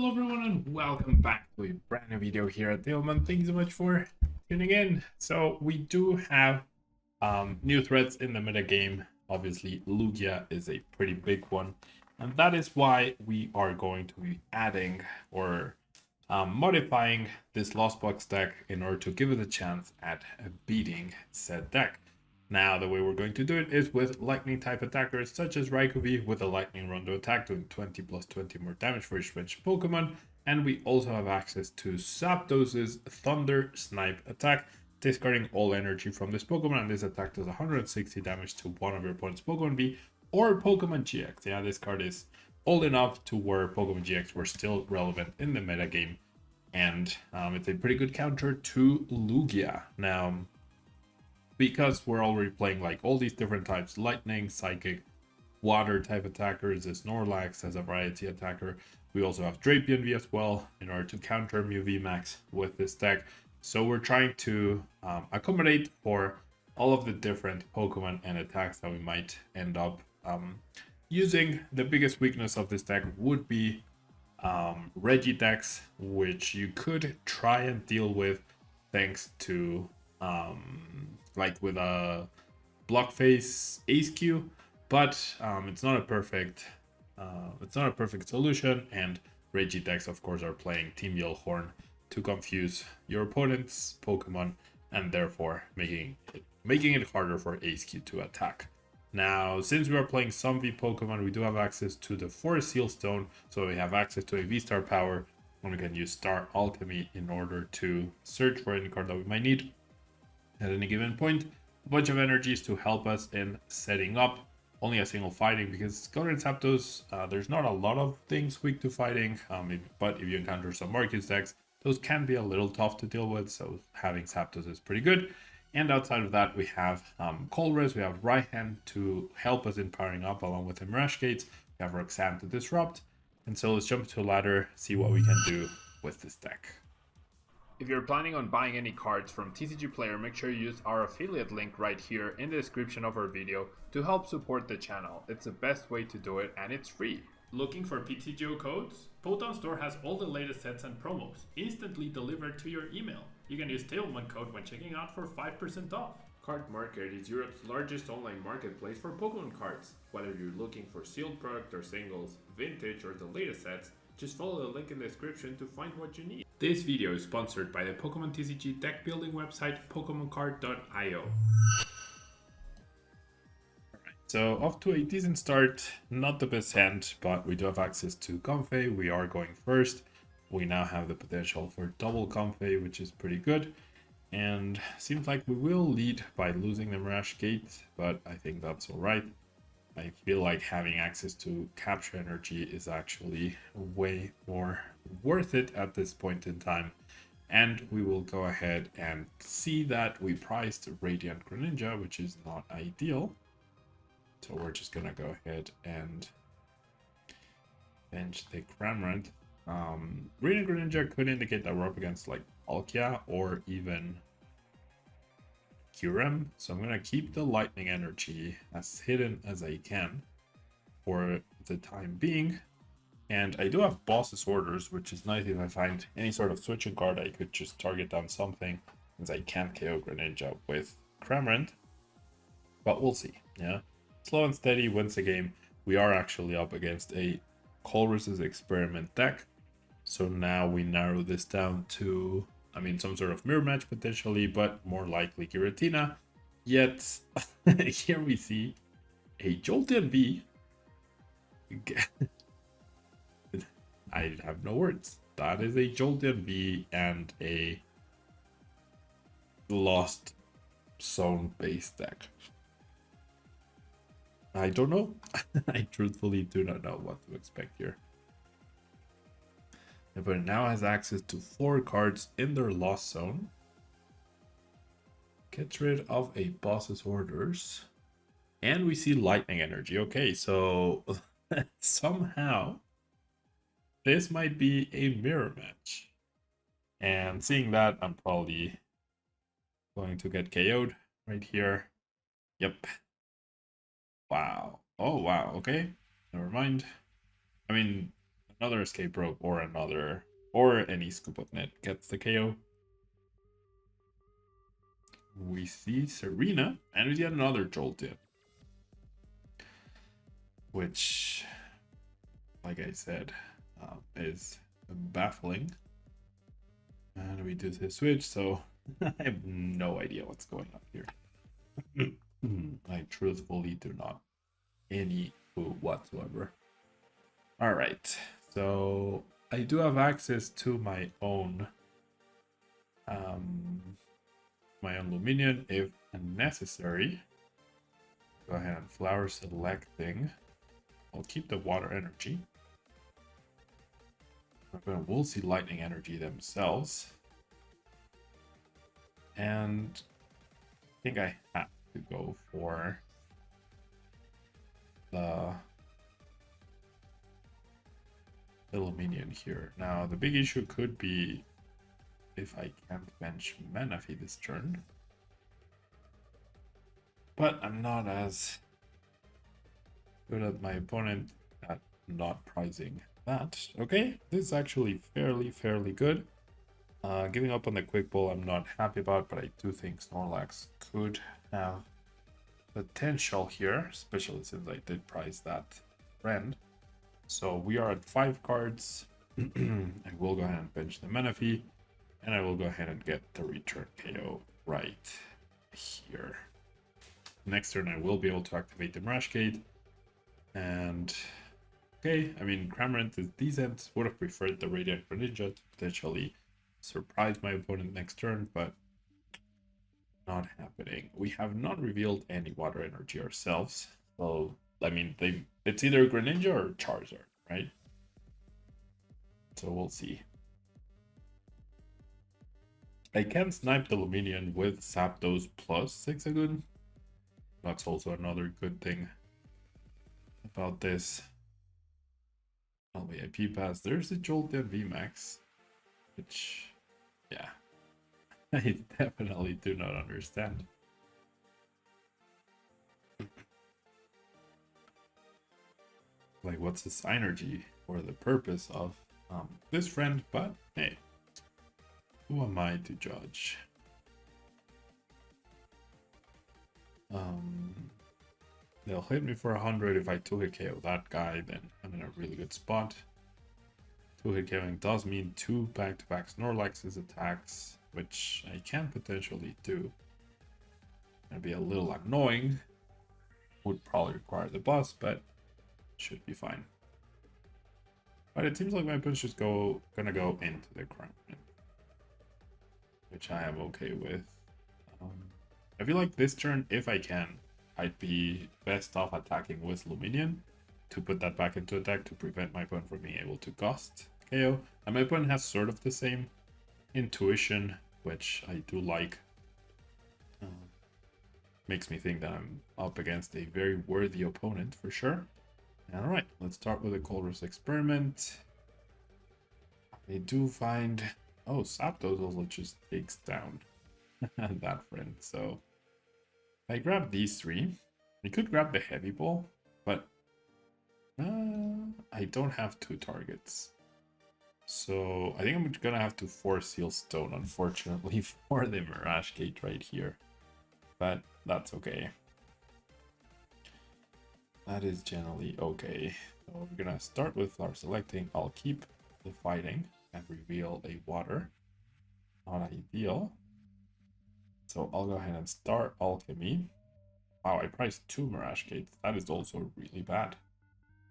Hello everyone and welcome back to a brand new video here at Tablemon. Thank you so much for tuning in. So we do have new threats in the metagame. Obviously Lugia is a pretty big one, and that is why we are going to be adding or modifying this Lost Box deck in order to give it a chance at beating said deck. Now, the way we're going to do it is with lightning type attackers such as Raikou with a lightning rondo attack doing 20 plus 20 more damage for each switch Pokemon. And we also have access to ZAPDOS's Thunder Snipe attack, discarding all energy from this Pokemon, and this attack does 160 damage to one of your opponent's Pokemon V or Pokemon GX. Yeah, this card is old enough to where Pokemon GX were still relevant in the metagame, and it's a pretty good counter to Lugia. Now, because we're already playing like all these different types, lightning, psychic, water type attackers, as Snorlax as a variety attacker. We also have Drapion V as well in order to counter Mew VMAX with this deck. So we're trying to accommodate for all of the different Pokemon and attacks that we might end up using. The biggest weakness of this deck would be Regidecks, which you could try and deal with thanks to like with a block face Ace Q, but it's not a perfect solution. And Regidecks, of course, are playing Team Yellhorn to confuse your opponent's Pokemon and therefore making it harder for Ace Q to attack. Now, since we are playing some V Pokemon, we do have access to the Forest Seal Stone, so we have access to a V-Star power, and we can use Star Alchemy in order to search for any card that we might need at any given point. A bunch of energies to help us in setting up only a single fighting, because Scouter and Zapdos, there's not a lot of things weak to fighting, but if you encounter some Marcus decks, those can be a little tough to deal with, so having Zapdos is pretty good. And outside of that, we have Colress, we have Raihan to help us in powering up along with the Mirage Gates, we have Roxanne to disrupt, and so let's jump to a ladder, see what we can do with this deck. If you're planning on buying any cards from TCG Player, make sure you use our affiliate link right here in the description of our video to help support the channel. It's the best way to do it, and it's free. Looking for PTGO codes? Potown Store has all the latest sets and promos, instantly delivered to your email. You can use Tablemon code when checking out for 5% off. Card Market is Europe's largest online marketplace for Pokemon cards. Whether you're looking for sealed product or singles, vintage or the latest sets, just follow the link in the description to find what you need. This video is sponsored by the Pokemon TCG deck building website PokemonCard.io. So off to a decent start, not the best hand, but we do have access to comfey. We are going first. We now have the potential for double comfey, which is pretty good. And seems like we will lead by losing the Mirage Gate, but I think that's alright. I feel like having access to capture energy is actually way more worth it at this point in time. And we will go ahead and see that we priced Radiant Greninja, which is not ideal. So we're just gonna go ahead and bench the Cramorant. Radiant Greninja could indicate that we're up against like Palkia or even Kyurem, so I'm gonna keep the lightning energy as hidden as I can for the time being. And I do have boss's orders, which is nice if I find any sort of switching card. I could just target down something, since I can't KO Greninja with Cramorant. But we'll see. Yeah, slow and steady wins the game. We are actually up against a Colress's Experiment deck, so now we narrow this down to, I mean, some sort of mirror match potentially, but more likely Giratina. Yet, here we see a Jolteon V. I have no words. That is a Jolteon V and a Lost Zone base deck. I don't know. I truthfully do not know what to expect here. But now has access to 4 cards in their Lost Zone. Gets rid of a boss's orders. And we see lightning energy. Okay, so somehow this might be a mirror match. And seeing that, I'm probably going to get KO'd right here. Yep. Wow. Oh, wow. Okay. Never mind. I mean, another escape rope or any scoop of net gets the KO. We see Serena, and we get another Jolt in, which, like I said, is baffling. And we do the switch, so I have no idea what's going on here. I truthfully do not any clue whatsoever. All right, so I do have access to my own Luminion if necessary. Go ahead and flower selecting. I'll keep the water energy. But we'll see lightning energy themselves. And I think I have to go for the Luminion here. Now, the big issue could be if I can't bench Manaphy this turn. But I'm not as good as my opponent at not prizing that. Okay, this is actually fairly good. Giving up on the quick ball I'm not happy about, but I do think Snorlax could have potential here, especially since I did prize that friend. So we are at 5 cards. I will go ahead and bench the Manaphy, and I will go ahead and get the return KO right here. Next turn I will be able to activate the Mirage Gate, and okay, I mean, Cramorant is decent. Would have preferred the Radiant Greninja to potentially surprise my opponent next turn, but not happening. We have not revealed any water energy ourselves, so I mean, it's either Greninja or Charizard, right? So we'll see. I can snipe the Luminion with ZAPDOS plus Zigzagoon. That's also another good thing about this. VIP pass. There's a Jolteon VMAX, which, yeah, I definitely do not understand. Like, what's the synergy or the purpose of this friend? But hey, who am I to judge? They'll hit me for 100. If I 2-hit KO that guy, then I'm in a really good spot. 2-hit KOing does mean 2 back-to-back Snorlax's attacks, which I can potentially do. It'd be a little annoying. Would probably require the boss, but should be fine. But it seems like my opponent's just gonna go into the crown, which I am okay with. I feel like this turn, if I can, I'd be best off attacking with Luminion to put that back into attack to prevent my opponent from being able to Ghost KO. And my opponent has sort of the same intuition, which I do like. Makes me think that I'm up against a very worthy opponent for sure. Alright, let's start with a Colress Experiment. I do find... oh, ZAPDOS also just takes down that friend, so... I grab these 3. I could grab the Heavy Ball, but... I don't have 2 targets. So, I think I'm gonna have to force Seal Stone, unfortunately, for the Mirage Gate right here. But that's okay. That is generally okay. So we're gonna start with our selecting. I'll keep the fighting and reveal a water. Not ideal. So I'll go ahead and start Alchemy. Wow, I priced 2 Mirage Gates. That is also really bad.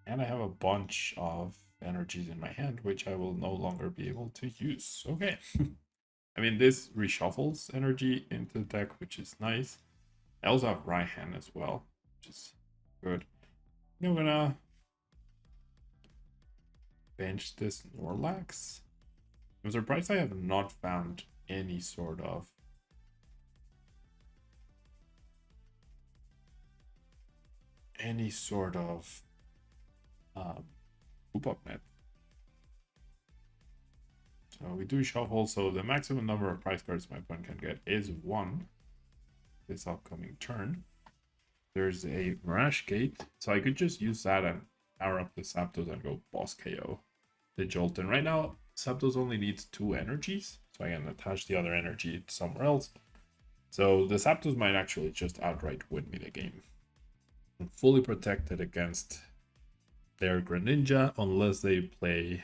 And I have a bunch of energies in my hand, which I will no longer be able to use. Okay. I mean, this reshuffles energy into the deck, which is nice. I also have Raihan as well, which is good. I'm gonna bench this Snorlax. I'm surprised I have not found any sort of hoop-up net. So we do shuffle, so the maximum number of prize cards my opponent can get is 1 this upcoming turn. There's a Mirage Gate, so I could just use that and power up the ZAPDOS and go boss KO. the Jolt. And right now, ZAPDOS only needs 2 energies, so I can attach the other energy somewhere else. So the ZAPDOS might actually just outright win me the game. I'm fully protected against their Greninja unless they play...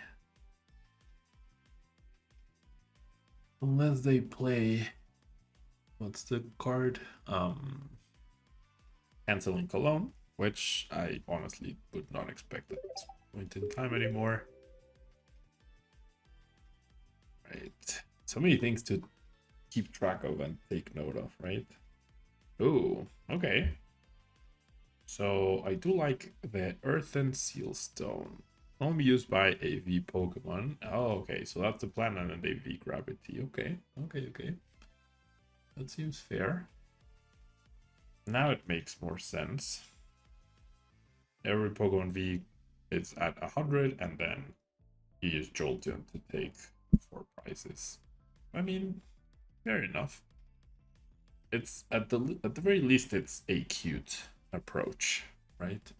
What's the card? Canceling Cologne, which I honestly would not expect at this point in time anymore. Right. So many things to keep track of and take note of, right? Oh, okay. So I do like the Earthen Seal Stone. Only used by AV Pokemon. Oh, okay. So that's the plan and an AV Gravity. Okay. That seems fair. Now it makes more sense. Every Pokemon V is at 100, and then you use Jolteon to take 4 prizes. I mean, fair enough. It's at the very least, it's a cute approach, right?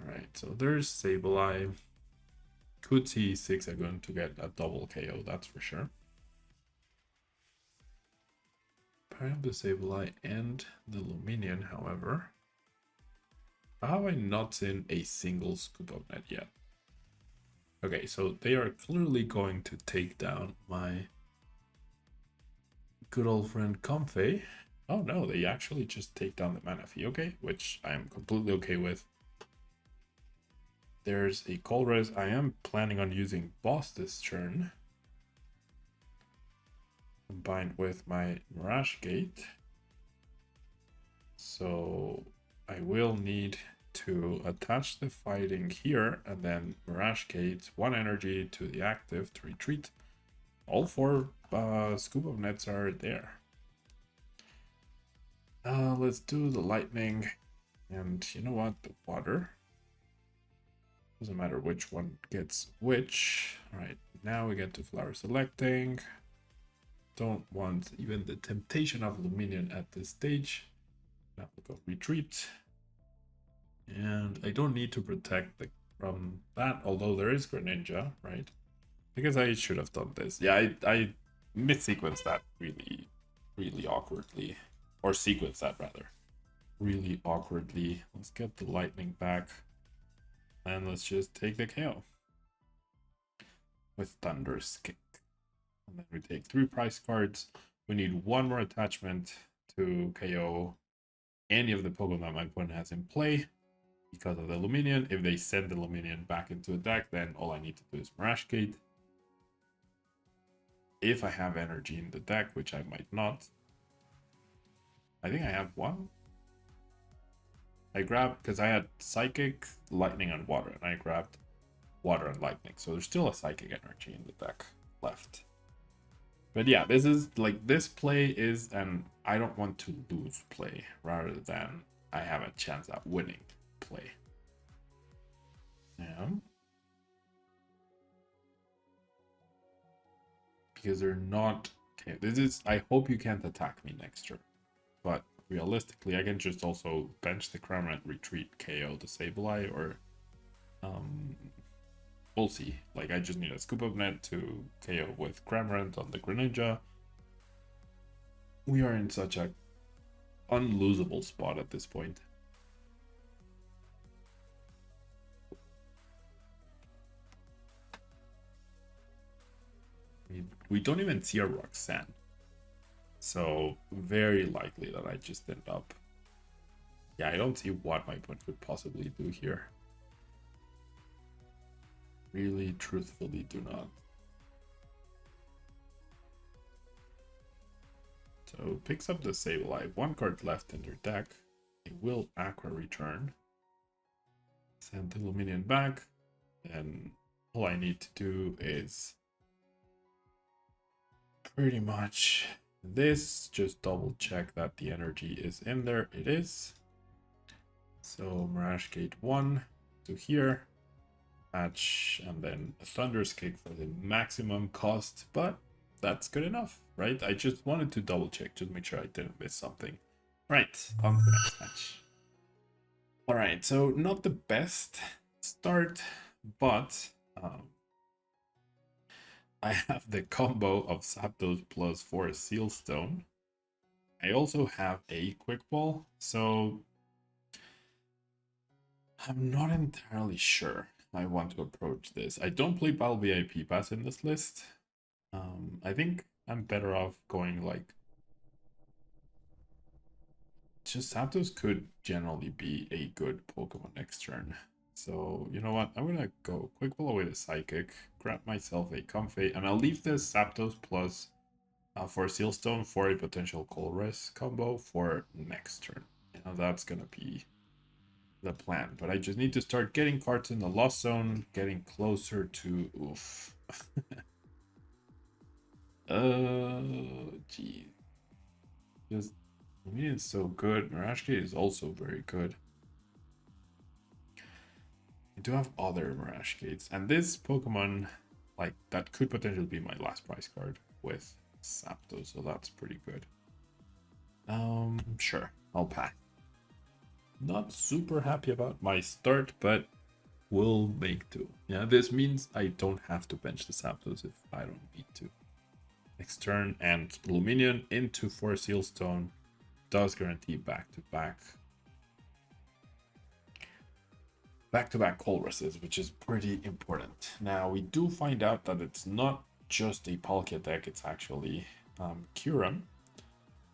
All right, so there's Sableye. Could see 6 are going to get a double KO, that's for sure. Pairing the Sableye and the Luminion, however. How have I not seen a single Scoop of Net yet? Okay, so they are clearly going to take down my good old friend Comfey. Oh no, they actually just take down the Manaphy, okay, which I am completely okay with. There's a Colress. I am planning on using Boss this turn, combined with my Mirage Gate. So I will need to attach the fighting here and then Mirage Gate 1 energy to the active to retreat. All 4 Scoop of Nets are there. Let's do the lightning, and you know what, the water. Doesn't matter which one gets which. All right, now we get to flower selecting. Don't want even the temptation of Luminion at this stage. Now we'll go retreat. And I don't need to protect from that, although there is Greninja, right? I guess I should have done this. Yeah, I missequenced that really, really awkwardly. Or sequenced that, rather. Really awkwardly. Let's get the lightning back. And let's just take the KO. With Thunder's Kick. And then we take 3 prize cards. We need 1 more attachment to KO any of the Pokemon my opponent has in play. Because of the Luminion. If they send the Luminion back into a deck, then all I need to do is Mirage Gate. If I have energy in the deck, which I might not. I think I have 1. I grabbed, because I had Psychic, Lightning, and Water, and I grabbed Water and Lightning. So there's still a Psychic energy in the deck left. But yeah, this is, like, this play is an I don't want to lose play, rather than I have a chance at winning play. Yeah. Because they're not... Okay, this is... I hope you can't attack me next turn. But realistically, I can just also bench the Cramorant, retreat, KO the Sableye, or... we'll see. Like, I just need a Scoop of Net to KO with Cramorant on the Greninja. We are in such a unlosable spot at this point. We don't even see a Roxanne. So, very likely that I just end up... Yeah, I don't see what my opponent could possibly do here. Really, truthfully, do not. So, picks up the Sableye. 1 card left in their deck. They will Aqua return. Send the Luminion back. And all I need to do is... pretty much this, just double check that the energy is in there. It is. So Mirage Gate 1 to here, patch, and then a Thunder's Kick for the maximum cost, but that's good enough, right? I just wanted to double check, just make sure I didn't miss something. Right, on to the next match. Alright, so not the best start, but I have the combo of ZAPDOS plus 4 Sealstone. I also have a Quick Ball, so I'm not entirely sure I want to approach this. I don't play Battle VIP Pass in this list. I think I'm better off going like... Just ZAPDOS could generally be a good Pokemon next turn. So, you know what? I'm gonna go Quick Ball away the Psychic, grab myself a Comfey, and I'll leave this ZAPDOS plus for Sealstone for a potential Colress combo for next turn. You know, that's gonna be the plan. But I just need to start getting cards in the Lost Zone, getting closer to... Oof. Gee. Just... Lumineon's so good. Mirage Gate is also very good. I do have other Mirage Gates. And this Pokemon, like, that could potentially be my last prize card with ZAPDOS, so that's pretty good. Sure, I'll pass. Not super happy about my start, but we'll make do. Yeah, this means I don't have to bench the ZAPDOS if I don't need to. Next turn, and Lumineon into 4 Sealstone does guarantee back-to-back Colresses, which is pretty important. Now, we do find out that it's not just a Palkia deck, it's actually Kyurem,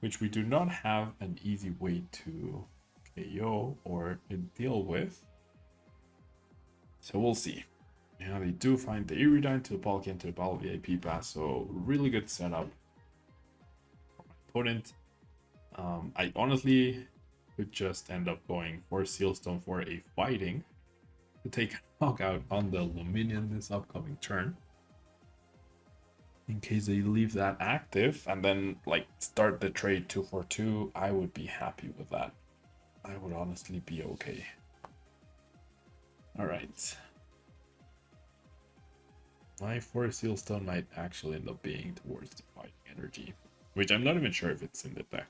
which we do not have an easy way to KO or deal with. So we'll see. Yeah, they do find the Iridian to the Palkia into the Battle VIP Pass, so really good setup for my opponent. I honestly could just end up going for Sealstone for a Fighting to take a knockout on the Lumineon this upcoming turn. In case they leave that active and then like start the trade 2 for 2, I would be happy with that. I would honestly be okay. Alright. My 4 Sealstone might actually end up being towards the Fighting Energy, which I'm not even sure if it's in the deck.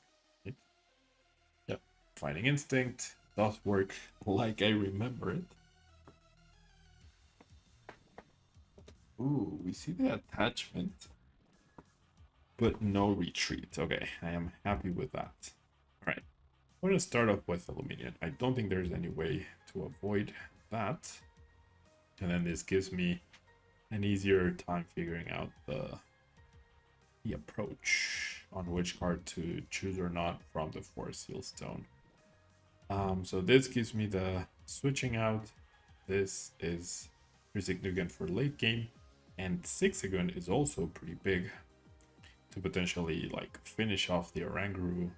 Yep, Fighting Instinct does work like I remember it. Ooh, we see the attachment, but no retreat. Okay, I am happy with that. All right, I'm going to start off with Lumineon. I don't think there's any way to avoid that. And then this gives me an easier time figuring out the approach on which card to choose or not from the 4 Sealstone. So this gives me the switching out. This is pretty significant for late game. And Zigzagoon is also pretty big to potentially like finish off the Oranguru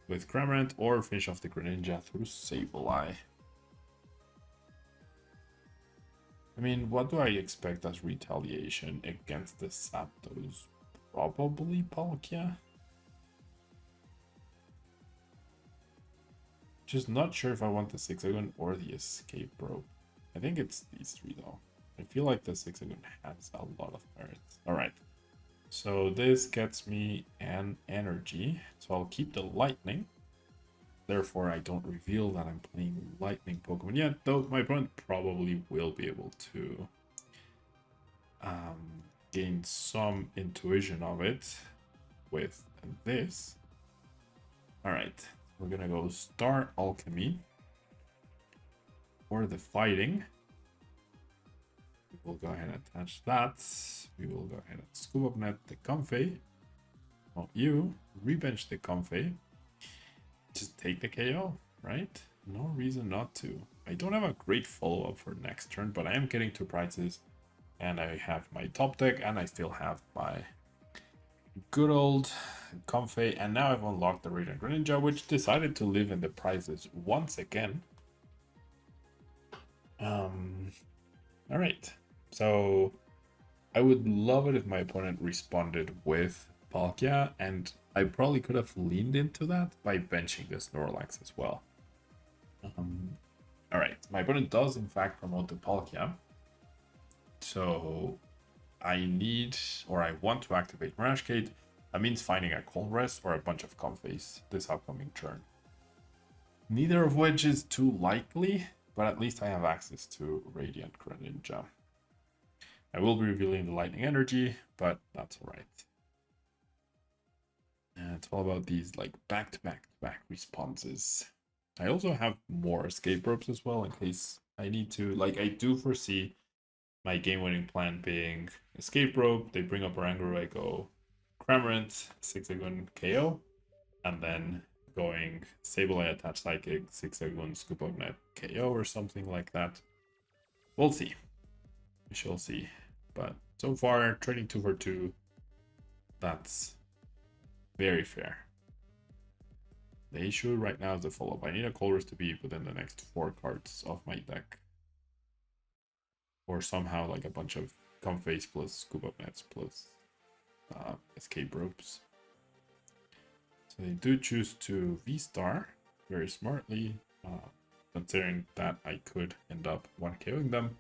with Cramorant or finish off the Greninja through Sableye. I mean, what do I expect as retaliation against the ZAPDOS? Probably Palkia? Just not sure if I want the Zigzagoon or the Escape Rope. I think it's these three though. I feel like the Zigzagoon has a lot of merits. Alright, so this gets me an energy, so I'll keep the Lightning. Therefore, I don't reveal that I'm playing Lightning Pokemon yet, though my opponent probably will be able to gain some intuition of it with this. Alright, we're gonna go Star Alchemy for the Fighting. We'll go ahead and attach that. We will go ahead and scoop up net the Comfey. Not you. Rebench the Comfey. Just take the KO, right? No reason not to. I don't have a great follow-up for next turn, but I am getting 2 prizes. And I have my top deck, and I still have my good old Comfey. And now I've unlocked the Radiant Greninja, which decided to live in the prizes once again. Alright. So I would love it if my opponent responded with Palkia, and I probably could have leaned into that by benching the Snorlax as well. Alright, my opponent does in fact promote the Palkia. So I need, or I want to activate Miragecade, that means finding a Colress or a bunch of comfeys this upcoming turn. Neither of which is too likely, but at least I have access to Radiant Greninja. I will be revealing the Lightning Energy, but that's alright. And it's all about these like back-to-back-to-back responses. I also have more escape ropes as well in case I need to. Like, I do foresee my game-winning plan being escape rope. They bring up Oranguru, I go Cramorant, 6-Second KO, and then going Sableye attach Psychic, 6-Second Scoop Up Net KO or something like that. We'll see. We shall see. But so far, trading 2 for 2, that's very fair. The issue right now is the follow-up. I need a Colress to be within the next 4 cards of my deck. Or somehow like a bunch of comfeys plus scoop up nets plus escape ropes. So they do choose to V-Star very smartly, considering that I could end up 1KOing them.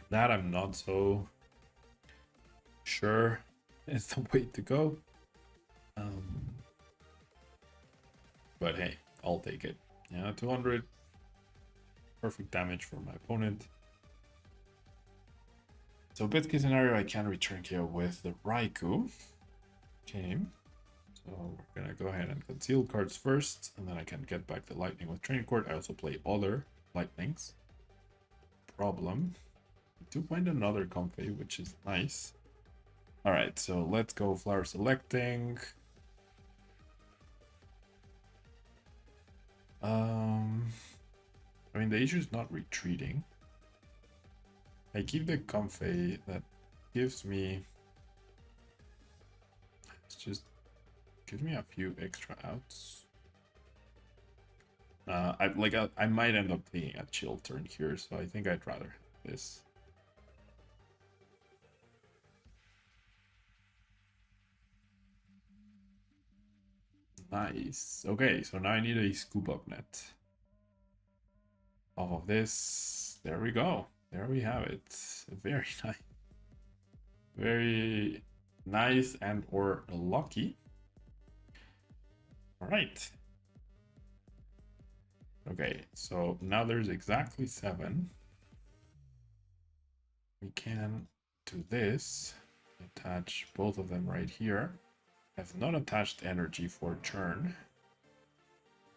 That I'm not so sure is the way to go. But hey, I'll take it. Yeah, 200. Perfect damage for my opponent. So best case scenario, I can return KO with the Raikou. Okay. So we're gonna go ahead and conceal cards first, and then I can get back the Lightning with Training Court. I also play other Lightnings. Problem. I do find another Comfey, which is nice. Alright, so let's go Flower Selecting. I mean, the issue is not retreating. I keep the Comfey, that gives me... It's just... gives me a few extra outs. I might end up taking a chill turn here, so I think I'd rather have this. Nice. Okay, so now I need a scoop up net. Off of this, there we go. There we have it. Very nice. Very nice and or lucky. All right. Okay, so now there's exactly 7. We can do this. Attach both of them right here. I've not attached energy for turn,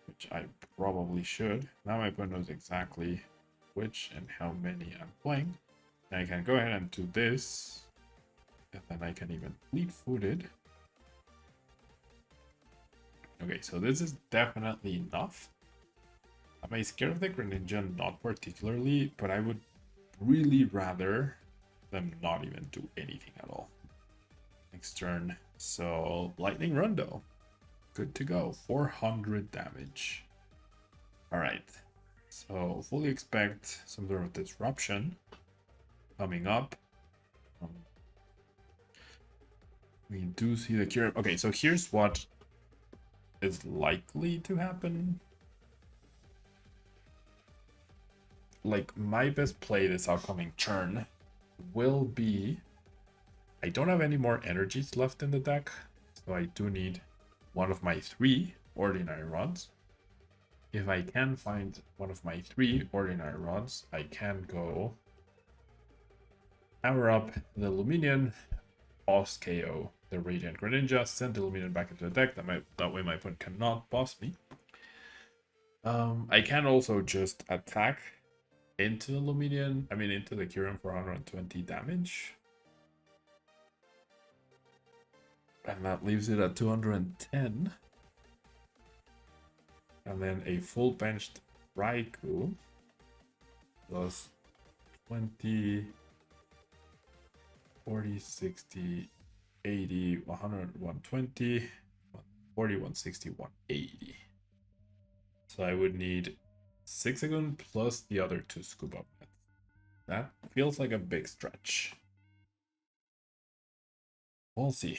which I probably should. Now my opponent knows exactly which and how many I'm playing. And I can go ahead and do this. And then I can even fleet-footed. Okay, so this is definitely enough. Am I scared of the Greninja? Not particularly, but I would really rather them not even do anything at all. Next turn. So, Lightning Rondo. Good to go. 400 damage. Alright. So, fully expect some sort of disruption coming up. We do see the cure. Okay, so here's what is likely to happen. Like, my best play this upcoming turn will be... I don't have any more energies left in the deck, so I do need one of my 3 ordinary rods. If I can find one of my 3 ordinary rods, I can go power up the Luminion, boss KO the Radiant Greninja, send the Luminion back into the deck. That way my opponent cannot boss me. I can also just attack into the Luminion, into the Kyurem for 120 damage. And that leaves it at 210. And then a full benched Raikou plus 20, 40, 60, 80, 100, 120, 140, 160, 180. So I would need 6 again plus the other 2 scoop up nets. That feels like a big stretch. We'll see.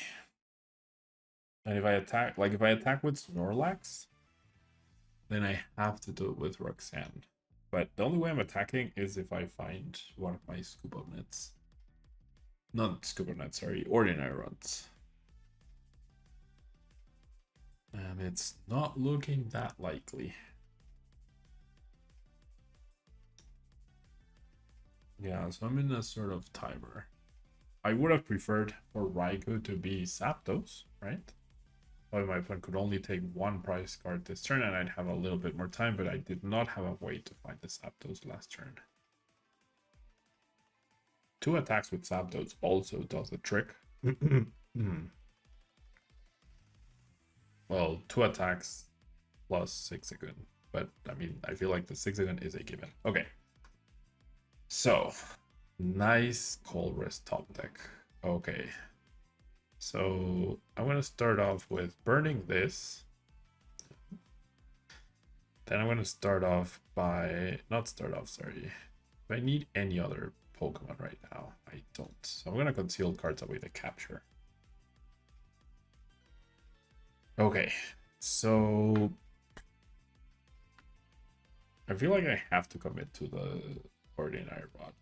And if I attack, with Snorlax, then I have to do it with Roxanne. But the only way I'm attacking is if I find one of my scuba nets. Not scuba nets, sorry, ordinary runs. And it's not looking that likely. Yeah, so I'm in a sort of timer. I would have preferred for Raikou to be ZAPDOS, right? So my opponent could only take one prize card this turn and I'd have a little bit more time, but I did not have a way to find the ZAPDOS last turn. 2 attacks with ZAPDOS also does the trick. Well, 2 attacks plus 6 again. But, I mean, I feel like the 6 again is a given. Okay. So, nice Colress top deck. Okay. So, I'm going to start off with burning this. Then I'm going to start off by... Not start off, sorry. If I need any other Pokemon right now, I don't. So I'm going to conceal cards away to capture. Okay, so... I feel like I have to commit to the ordinary rod.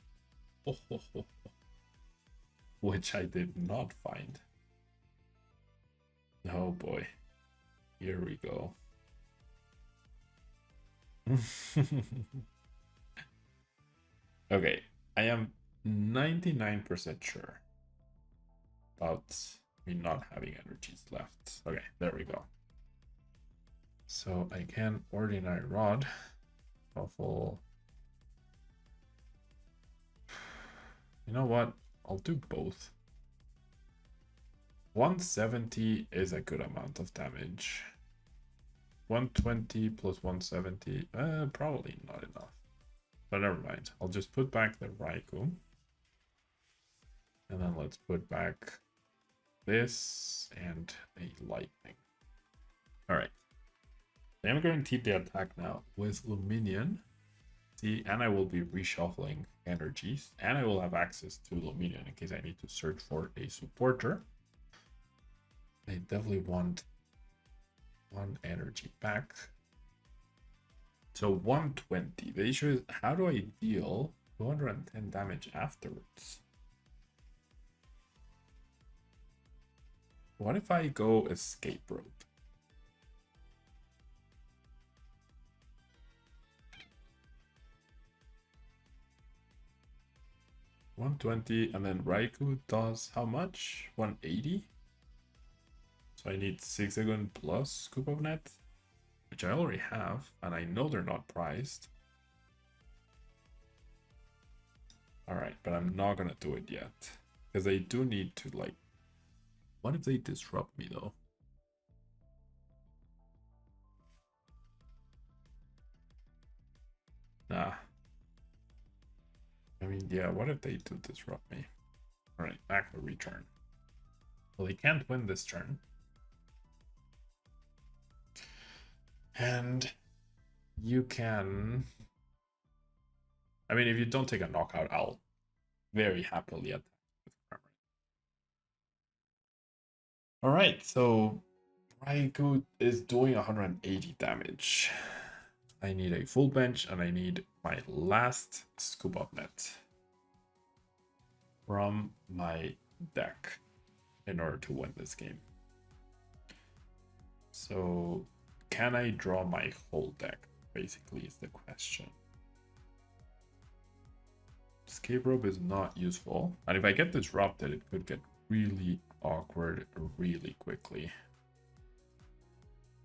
Which I did not find. Oh boy. Here we go. Okay, I am 99% sure about me not having energies left. Okay, there we go. So I can ordinary rod. Awful. You know what? I'll do both. 170 is a good amount of damage. 120 plus 170, probably not enough. But never mind. I'll just put back the Raikou. And then let's put back this and a lightning. Alright. I am guaranteed the attack now with Luminion. See, and I will be reshuffling energies. And I will have access to Luminion in case I need to search for a supporter. I definitely want 1 energy back. So 120. The issue is, how do I deal 210 damage afterwards? What if I go escape rope? $120, and then Raikou does how much? 180? So I need 6 again plus Scoop of Net, which I already have, and I know they're not priced. Alright, but I'm not gonna do it yet. Because I do need to, like... What if they disrupt me, though? Nah. I mean, yeah, what if they do disrupt me? Alright, back to return. Well, they can't win this turn. And you can... I mean, if you don't take a knockout, I'll very happily attack with armor. Alright, so Raikou is doing 180 damage. I need a full bench, and I need my last Scoop Up Net from my deck in order to win this game. So, can I draw my whole deck? Basically, is the question. Escape rope is not useful, and if I get disrupted, it could get really awkward really quickly.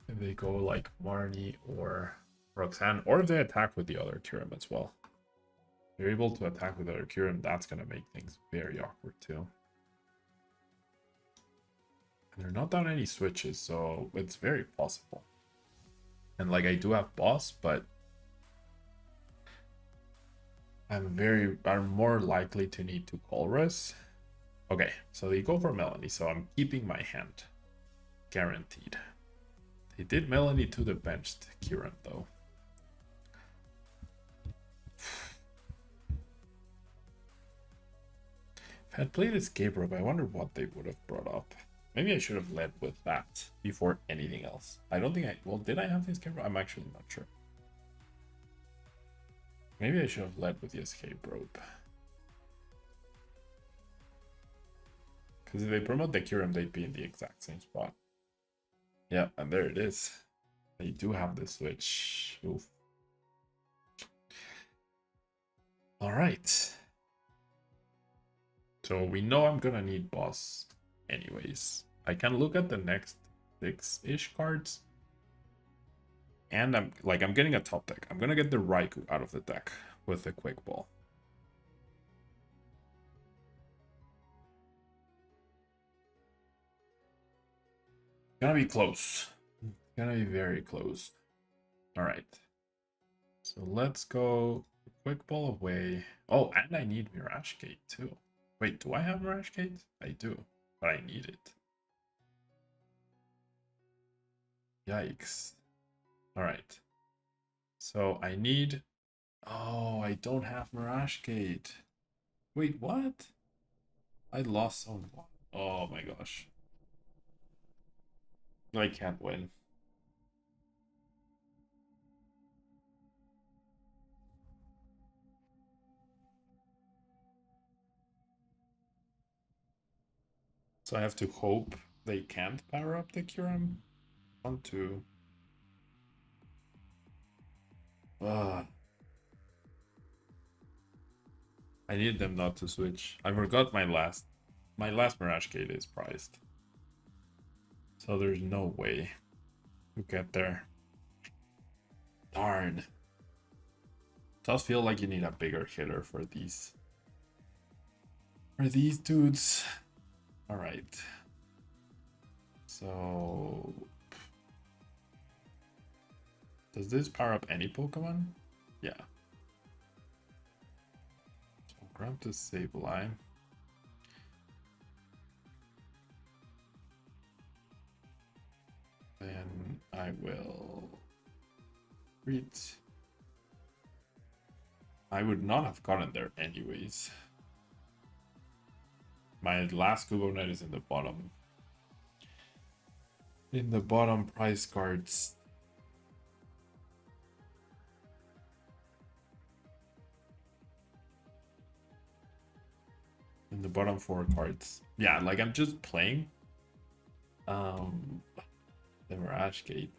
If they go like Marnie or Roxanne, or if they attack with the other Kyurem as well. If they're able to attack with the other Kyurem, that's going to make things very awkward too. And they're not down any switches, so it's very possible. And like, I do have boss, but I'm more likely to need to Colress. Okay, so they go for Melanie, so I'm keeping my hand. Guaranteed. They did Melanie to the benched Kyurem though. If I had played Escape Rope, I wonder what they would have brought up. Maybe I should have led with that before anything else. I don't think well, did I have the Escape Rope? I'm actually not sure. Maybe I should have led with the escape rope. Because if they promote the Kyurem, they'd be in the exact same spot. Yeah, and there it is. They do have the switch. Oof. All right. So we know I'm gonna need boss anyways. I can look at the next 6-ish cards. And I'm getting a top deck. I'm gonna get the Raikou out of the deck with the quick ball. Gonna be close. Gonna be very close. All right. So let's go quick ball away. Oh, and I need Mirage Gate too. Wait, do I have Mirage Gate? I do, but I need it. Yikes. All right. So I need... Oh, I don't have Mirage Gate. Wait, what? I lost someone. Oh my gosh. I can't win. So I have to hope they can't power up the Kyurem. 1, 2. I need them not to switch. I forgot my last Mirage Gate is prized. So there's no way to get there. Darn. Does feel like you need a bigger hitter for these. For these dudes. Alright. So does this power up any Pokemon? Yeah. So I'll grab the sableye. Then I will read. I would not have gotten there anyways. My last Google Net is in the bottom. In the bottom price cards. In the bottom 4 cards. Yeah, like I'm just playing. The Mirage Gate.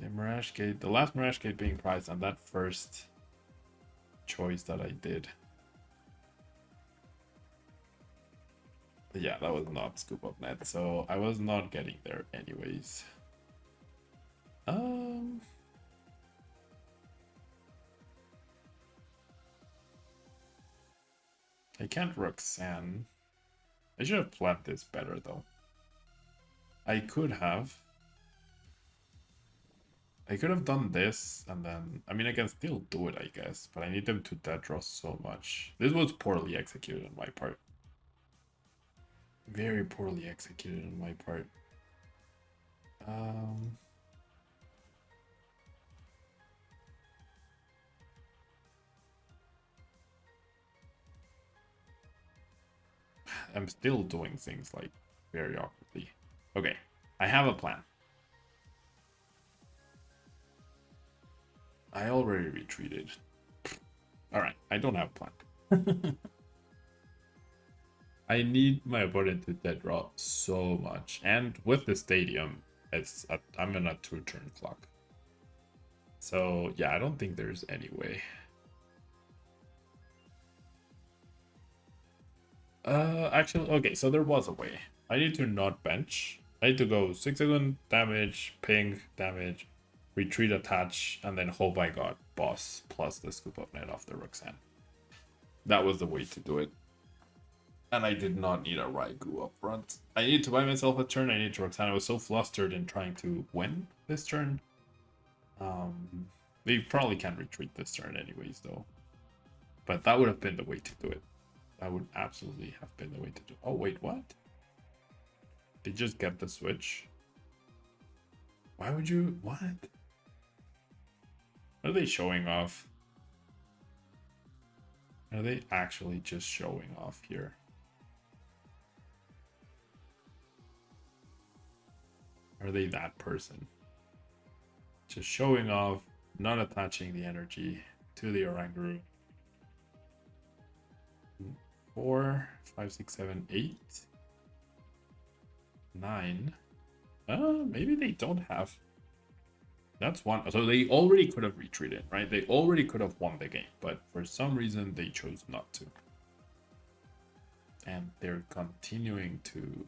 The Mirage Gate. The last Mirage Gate being priced on that first choice that I did. But yeah, that was not Scoop Up Net, so I was not getting there anyways. I can't Roxanne. I should have planned this better though. I could have done this and then, I mean, I can still do it, I guess, but I need them to dead draw so much. This was poorly executed on my part. Very poorly executed on my part. I'm still doing things like very awkwardly. Okay, I have a plan. I already retreated. Alright, I don't have a plan. I need my opponent to dead draw so much. And with the stadium, I'm in a 2-turn clock. So yeah, I don't think there's any way. Actually, okay, so there was a way. I need to not bench. I need to go 6-second damage, ping, damage, retreat, attach, and then hope I got boss plus the Scoop Up Net off the Roxanne. That was the way to do it. And I did not need a Raikou up front. I needed to buy myself a turn. I needed to Roxanne. I was so flustered in trying to win this turn. They probably can't retreat this turn anyways, though. But that would have been the way to do it. That would absolutely have been the way to do it. Oh, wait, what? They just get the switch? Why would you... What? Are they showing off? Are they actually just showing off here? Are they that person? Just showing off, not attaching the energy to the Oranguru. 4, 5, 6, 7, 8, 9. Maybe they don't have. That's one. So they already could have retreated, right? They already could have won the game, but for some reason they chose not to. And they're continuing to.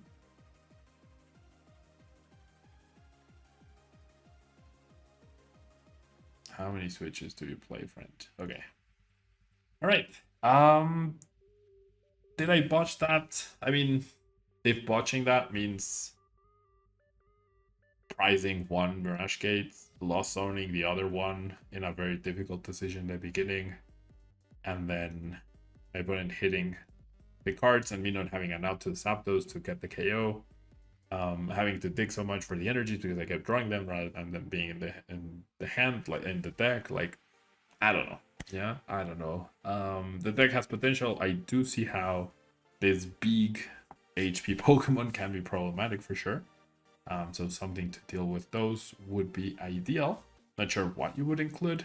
How many switches do you play, friend? Okay. All right. Did I botch that? I mean, if botching that means prizing one Mirage Gate, lost owning the other one in a very difficult decision at the beginning, and then my opponent hitting the cards and me not having an out to the ZAPDOS to get the KO, having to dig so much for the energies because I kept drawing them rather than them being in the hand, like in the deck. Like, I don't know. Yeah, I don't know. The deck has potential. I do see how this big HP Pokemon can be problematic for sure. So something to deal with those would be ideal. Not sure what you would include,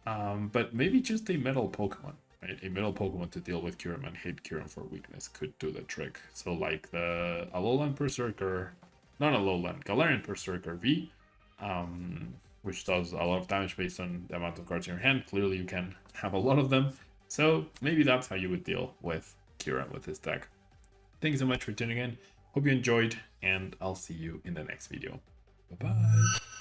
but maybe just a metal Pokemon, right? A metal Pokemon to deal with Kyurem and hit Kyurem for weakness could do the trick. So like the Alolan Berserker, not Alolan, Galarian Berserker V, which does a lot of damage based on the amount of cards in your hand. Clearly you can have a lot of them. So maybe that's how you would deal with Kyurem with this deck. Thanks so much for tuning in. Hope you enjoyed, and I'll see you in the next video. Bye-bye.